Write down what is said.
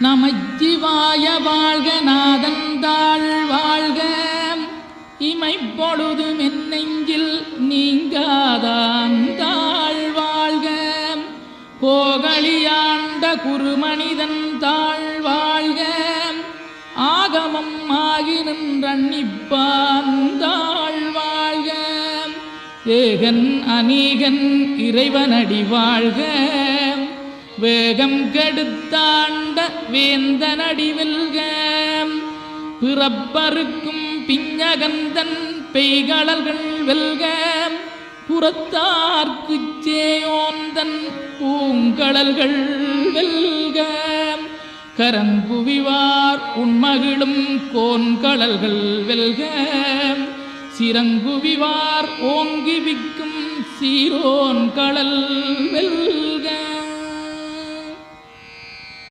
நமச்சிவாய வாழ்க நாதந்தாள் வாழ்க இமைப்பொழுதும் என் நெஞ்சில் நீங்காதாந்தாள் வாழ்க கோகலியாண்ட குருமனிதன் தாழ் வாழ்க ஆகமம் ஆகி நின்றன்னிப்பான் தாழ் வாழ்க ஏகன் அநீகன் இறைவனடி வாழ்க வேகம் கெடுத்தாண்ட வேந்தனடி வெல்க பிறப்பருக்கும் பிஞகந்தன் பெய்களல்கள் வெல்க புறத்தார்க்குச் சேயோந்தன் பூங்கடல்கள் வெல்க கரங்குவிவார் உண்மகிழும் கோன்கடல்கள் வெல்க சிறங்குவிவார் ஓங்கி விக்கும் சீரோன் கடல் வெல்க.